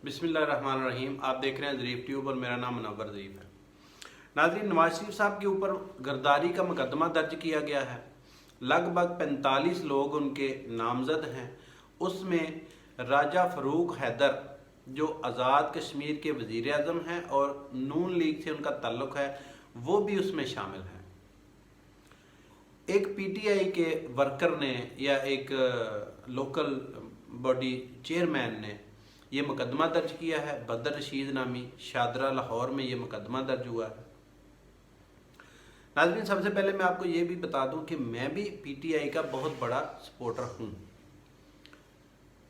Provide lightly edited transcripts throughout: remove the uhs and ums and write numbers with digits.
बिस्मिल्लाहिर्रहमानिर्रहीम। आप देख रहे हैं ज़रीफ ट्यूब और मेरा नाम मुनव्वर ज़रीफ है। नाज़रीन, नवाज शरीफ साहब के ऊपर गिरदारी का मुकदमा दर्ज किया गया है। लगभग 45 लोग उनके नामजद हैं। उसमें राजा फ़रूक हैदर जो आज़ाद कश्मीर के वज़ीर आज़म हैं और नून लीग से उनका ताल्लुक़ है, वो भी उसमें शामिल हैं। एक पीटीआई के वर्कर ने या एक लोकल बॉडी चेयरमैन ने ये मुकदमा दर्ज किया है। बदर रशीद नामी शादरा लाहौर में ये मुकदमा दर्ज हुआ है। नाज़रीन, सबसे पहले मैं आपको ये भी बता दूं कि मैं भी पीटीआई का बहुत बड़ा सपोर्टर हूं।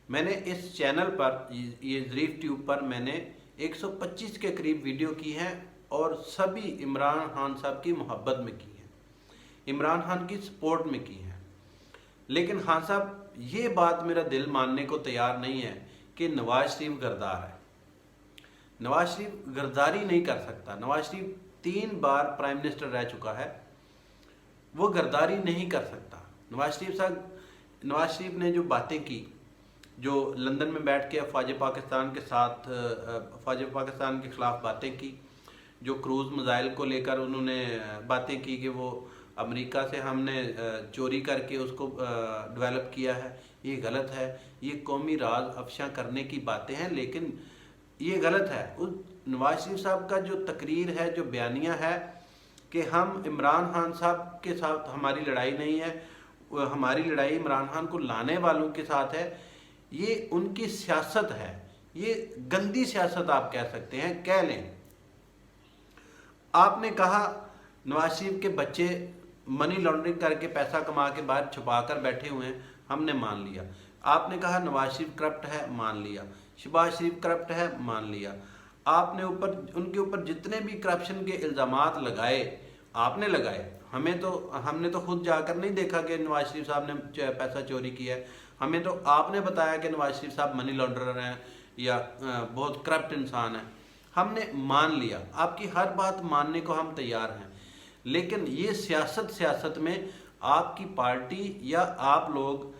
मैंने इस चैनल पर, ये ज़रीफ ट्यूब पर, मैंने 125 के करीब वीडियो की हैं और सभी इमरान खान साहब की मोहब्बत में की हैं, इमरान खान की सपोर्ट में की हैं। लेकिन खान साहब ये बात मेरा दिल मानने को तैयार नहीं है कि नवाज शरीफ गरदार है। नवाज शरीफ गरदारी नहीं कर सकता। नवाज शरीफ 3 बार प्राइम मिनिस्टर रह चुका है, वो गरदारी नहीं कर सकता। नवाज शरीफ ने जो बातें की, जो लंदन में बैठ के अफवाज पाकिस्तान के साथ अफवाज पाकिस्तान के ख़िलाफ़ बातें की, जो क्रूज़ मिज़ाइल को लेकर उन्होंने बातें की कि वो अमेरिका से हमने चोरी करके उसको डेवलप किया है, ये गलत है। ये कौमी राज अफशा करने की बातें हैं, लेकिन ये गलत है। उस नवाज शरीफ साहब का जो तकरीर है, जो बयानिया है कि हम इमरान खान साहब के साथ हमारी लड़ाई नहीं है, हमारी लड़ाई इमरान खान को लाने वालों के साथ है, ये उनकी सियासत है। ये गंदी सियासत आप कह सकते हैं, कह लें। आपने कहा नवाज शरीफ के बच्चे मनी लॉन्ड्रिंग करके पैसा कमा के बाहर छुपा कर बैठे हुए हैं, हमने मान लिया। आपने कहा नवाज शरीफ करप्ट है, मान लिया। शहबाज शरीफ करप्ट है, मान लिया। आपने उनके ऊपर जितने भी करप्शन के इल्ज़ामात लगाए, आपने लगाए। हमने तो खुद जाकर नहीं देखा कि नवाज शरीफ साहब ने पैसा चोरी किया है। हमें तो आपने बताया कि नवाज शरीफ साहब मनी लॉन्ड्रर हैं या बहुत करप्ट इंसान है। हमने मान लिया, आपकी हर बात मानने को हम तैयार हैं। लेकिन ये सियासत में आपकी पार्टी या आप लोग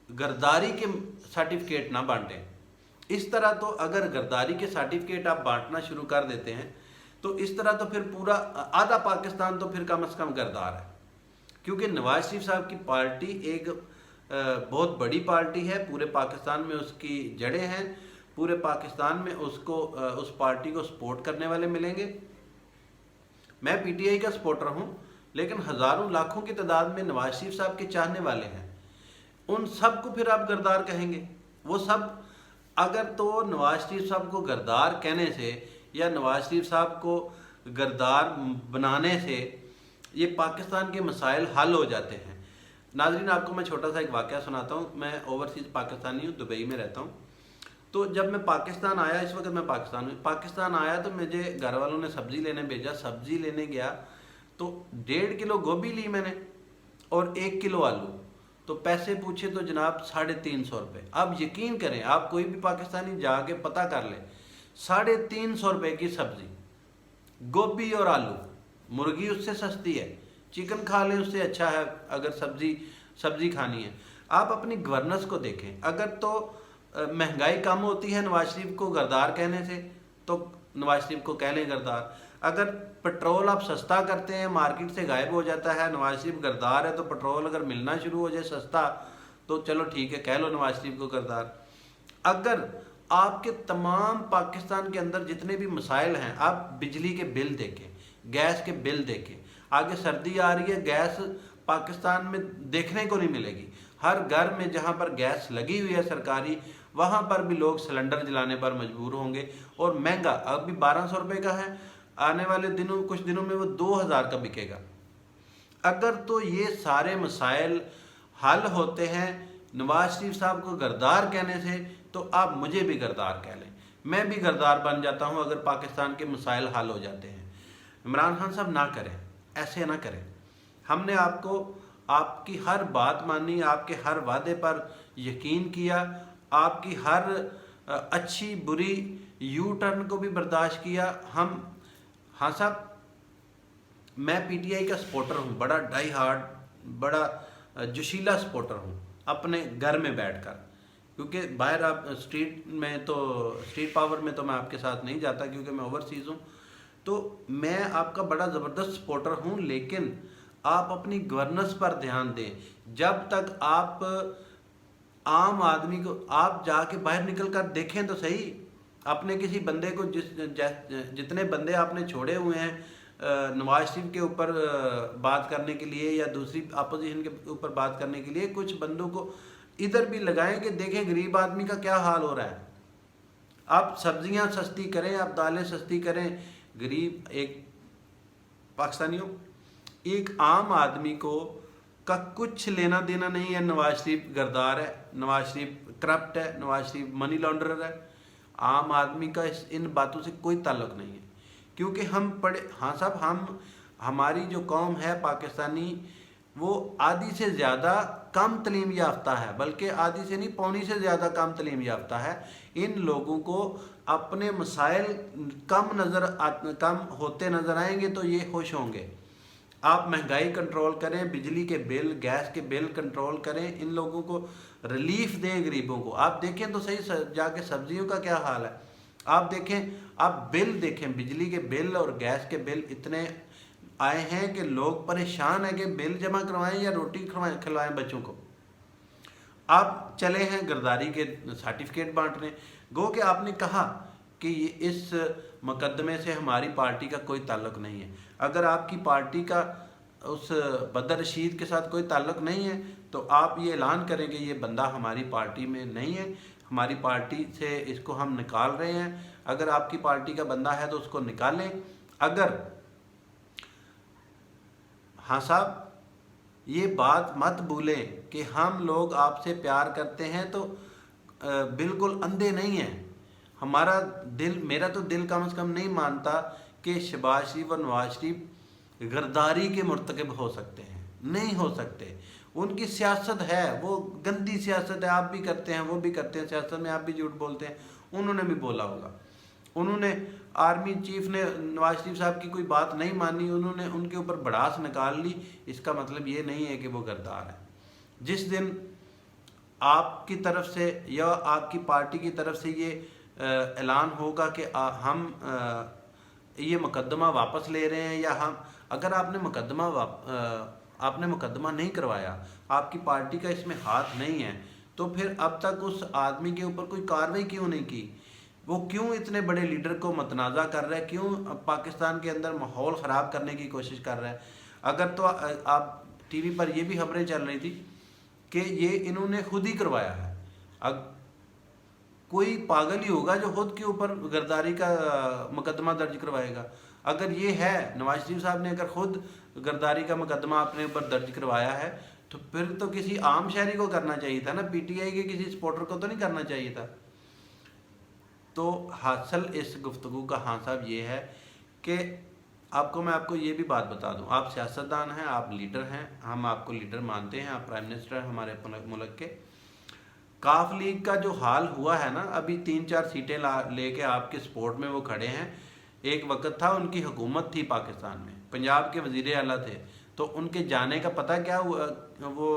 गरदारी के सर्टिफिकेट ना बांटें। इस तरह तो अगर गरदारी के सर्टिफिकेट आप बांटना शुरू कर देते हैं तो इस तरह तो फिर पूरा आधा पाकिस्तान तो फिर कम से कम गरदार है। क्योंकि नवाज शरीफ साहब की पार्टी एक बहुत बड़ी पार्टी है, पूरे पाकिस्तान में उसकी जड़ें हैं, पूरे पाकिस्तान में उसको उस पार्टी को सपोर्ट करने वाले मिलेंगे। मैं पीटीआई का सपोर्टर हूं, लेकिन हज़ारों लाखों की तादाद में नवाज शरीफ साहब के चाहने वाले हैं। उन सब को फिर आप गरदार कहेंगे? वो सब अगर तो नवाज शरीफ साहब को गरदार कहने से या नवाज शरीफ साहब को गरदार बनाने से ये पाकिस्तान के मसाइल हल हो जाते हैं। नाज़रीन, आपको मैं छोटा सा एक वाक़या सुनाता हूँ। मैं ओवरसीज़ पाकिस्तानी हूँ, दुबई में रहता हूँ। तो जब मैं पाकिस्तान आया, इस वक्त मैं पाकिस्तान आया तो मुझे घर वालों ने सब्ज़ी लेने भेजा। सब्ज़ी लेने गया तो 1.5 किलो गोभी ली मैंने और 1 किलो आलू। तो पैसे पूछे तो जनाब 350 रुपये। अब यकीन करें, आप कोई भी पाकिस्तानी जाके पता कर ले, 350 रुपये की सब्ज़ी, गोभी और आलू। मुर्गी उससे सस्ती है, चिकन खा ले उससे अच्छा है अगर सब्ज़ी खानी है। आप अपनी गवर्नेंस को देखें। अगर तो महंगाई कम होती है नवाज शरीफ को गरदार कहने से, तो नवाज शरीफ को कह लें गरदार। अगर पेट्रोल आप सस्ता करते हैं, मार्केट से गायब हो जाता है, नवाज शरीफ गरदार है, तो पेट्रोल अगर मिलना शुरू हो जाए सस्ता तो चलो ठीक है, कह लो नवाज शरीफ को गरदार। अगर आपके तमाम पाकिस्तान के अंदर जितने भी मसाइल हैं, आप बिजली के बिल देखें, गैस के बिल देखें। आगे सर्दी आ रही है, गैस पाकिस्तान में देखने को नहीं मिलेगी। हर घर में जहाँ पर गैस लगी हुई है सरकारी, वहाँ पर भी लोग सिलेंडर जलाने पर मजबूर होंगे। और महंगा अभी 1200 रुपये का है, आने वाले कुछ दिनों में वो 2000 का बिकेगा। अगर तो ये सारे मसाइल हल होते हैं नवाज शरीफ साहब को गरदार कहने से, तो आप मुझे भी गरदार कह लें, मैं भी गरदार बन जाता हूँ अगर पाकिस्तान के मसाइल हल हो जाते हैं। इमरान खान साहब ना करें, ऐसे ना करें। हमने आपकी हर बात मानी, आपके हर वादे पर यकीन किया, आपकी हर अच्छी बुरी यू टर्न को भी बर्दाश्त किया। हाँ साहब, मैं पीटीआई का सपोर्टर हूँ, बड़ा डाई हार्ड, बड़ा जोशीला सपोर्टर हूँ अपने घर में बैठकर। क्योंकि बाहर आप स्ट्रीट पावर में तो मैं आपके साथ नहीं जाता क्योंकि मैं ओवरसीज़ हूँ। तो मैं आपका बड़ा ज़बरदस्त सपोर्टर हूँ, लेकिन आप अपनी गवर्नेंस पर ध्यान दें। जब तक आप आम आदमी को, आप जाके बाहर निकल कर देखें तो सही, अपने किसी बंदे को जितने बंदे आपने छोड़े हुए हैं नवाज शरीफ के ऊपर बात करने के लिए या दूसरी अपोजिशन के ऊपर बात करने के लिए, कुछ बंदों को इधर भी लगाएं कि देखें गरीब आदमी का क्या हाल हो रहा है। आप सब्जियां सस्ती करें, आप दालें सस्ती करें। गरीब एक पाकिस्तानियों, एक आम आदमी को का कुछ लेना देना नहीं है। नवाज शरीफ गद्दार है, नवाज शरीफ करप्ट है, नवाज शरीफ मनी लॉन्ड्रर है। आम आदमी का इन बातों से कोई ताल्लुक नहीं है, क्योंकि हम पढ़े, हाँ साहब, हमारी जो कौम है पाकिस्तानी, वो आधी से ज़्यादा कम तलीम याफ्ता है, बल्कि आधी से नहीं पौनी से ज़्यादा कम तलीम याफ्ता है। इन लोगों को अपने मसाइल कम होते नज़र आएंगे तो ये खुश होंगे। आप महंगाई कंट्रोल करें, बिजली के बिल, गैस के बिल कंट्रोल करें, इन लोगों को रिलीफ दें गरीबों को। आप देखें तो सही जाके सब्जियों का क्या हाल है। आप देखें, आप बिल देखें, बिजली के बिल और गैस के बिल इतने आए हैं कि लोग परेशान हैं कि बिल जमा करवाएं या रोटी खिलवाएं बच्चों को। आप चले हैं गरदारी के सर्टिफिकेट बांटने। गो कि आपने कहा कि इस मुकदमे से हमारी पार्टी का कोई ताल्लुक नहीं है। अगर आपकी पार्टी का उस बदर रशीद के साथ कोई ताल्लुक नहीं है तो आप ये ऐलान करें कि ये बंदा हमारी पार्टी में नहीं है, हमारी पार्टी से इसको हम निकाल रहे हैं। अगर आपकी पार्टी का बंदा है तो उसको निकालें। अगर हाँ साहब, ये बात मत भूलें कि हम लोग आपसे प्यार करते हैं तो बिल्कुल अंधे नहीं हैं। हमारा दिल, मेरा तो दिल कम से कम नहीं मानता कि शहबाज शरीफ और नवाज शरीफ गरदारी के मुर्तकब हो सकते हैं, नहीं हो सकते। उनकी सियासत है, वो गंदी सियासत है। आप भी करते हैं, वो भी करते हैं, सियासत में आप भी झूठ बोलते हैं। उन्होंने भी बोला होगा। उन्होंने आर्मी चीफ ने नवाज शरीफ साहब की कोई बात नहीं मानी, उन्होंने उनके ऊपर भड़ास निकाल ली। इसका मतलब ये नहीं है कि वो गद्दार है। जिस दिन आपकी तरफ से या आपकी पार्टी की तरफ से ये ऐलान होगा कि हम ये मुकदमा वापस ले रहे हैं, या हम, अगर आपने मुकदमा नहीं करवाया, आपकी पार्टी का इसमें हाथ नहीं है, तो फिर अब तक उस आदमी के ऊपर कोई कार्रवाई क्यों नहीं की? वो क्यों इतने बड़े लीडर को मतनाज़ा कर रहा है? क्यों पाकिस्तान के अंदर माहौल ख़राब करने की कोशिश कर रहा है? अगर तो आप टीवी पर ये भी खबरें चल रही थी कि ये इन्होंने खुद ही करवाया है। अब कोई पागल ही होगा जो खुद के ऊपर गरदारी का मुकदमा दर्ज करवाएगा। अगर ये है, नवाज शरीफ साहब ने अगर खुद गरदारी का मुकदमा अपने ऊपर दर्ज करवाया है, तो फिर तो किसी आम शहरी को करना चाहिए था ना, पीटीआई के किसी सपोर्टर को तो नहीं करना चाहिए था। तो हासिल इस गुफ्तगू का हाँ साहब ये है कि मैं आपको ये भी बात बता दूं, आप सियासतदान हैं, आप लीडर हैं, हम आपको लीडर मानते हैं, आप प्राइम मिनिस्टर हैं हमारे मुल्क के। काफ लीग का जो हाल हुआ है ना, अभी 3-4 सीटें लेके आपके सपोर्ट में वो खड़े हैं। एक वक्त था उनकी हुकूमत थी पाकिस्तान में, पंजाब के वज़ीर आला थे, तो उनके जाने का पता क्या हुआ, वो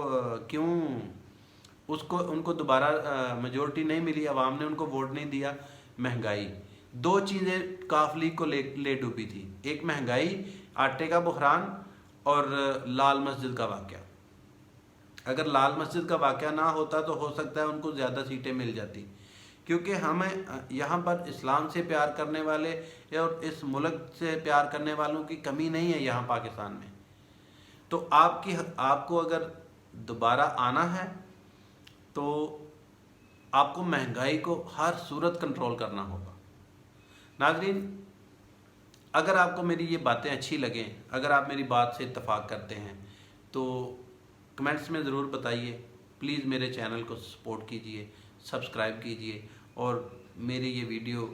क्यों उनको दोबारा मेजोरिटी नहीं मिली, आवाम ने उनको वोट नहीं दिया? महंगाई। 2 चीज़ें काफ लीग को ले डूबी थी, एक महंगाई, आटे का बुहरान, और लाल मस्जिद का वाक़या। अगर लाल मस्जिद का वाक़या ना होता तो हो सकता है उनको ज़्यादा सीटें मिल जाती, क्योंकि हमें यहाँ पर इस्लाम से प्यार करने वाले और इस मुल्क से प्यार करने वालों की कमी नहीं है यहाँ पाकिस्तान में। तो आपको अगर दोबारा आना है तो आपको महंगाई को हर सूरत कंट्रोल करना होगा। नाज़रीन, अगर आपको मेरी ये बातें अच्छी लगें, अगर आप मेरी बात से इत्तफाक करते हैं तो कमेंट्स में ज़रूर बताइए। प्लीज़ मेरे चैनल को सपोर्ट कीजिए, सब्सक्राइब कीजिए, और मेरी ये वीडियो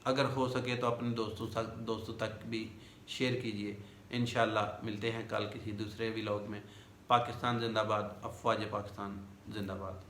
अगर हो सके तो अपने दोस्तों तक भी शेयर कीजिए। इंशाअल्लाह मिलते हैं कल किसी दूसरे व्लॉग में। पाकिस्तान जिंदाबाद, अफवाज पाकिस्तान जिंदाबाद।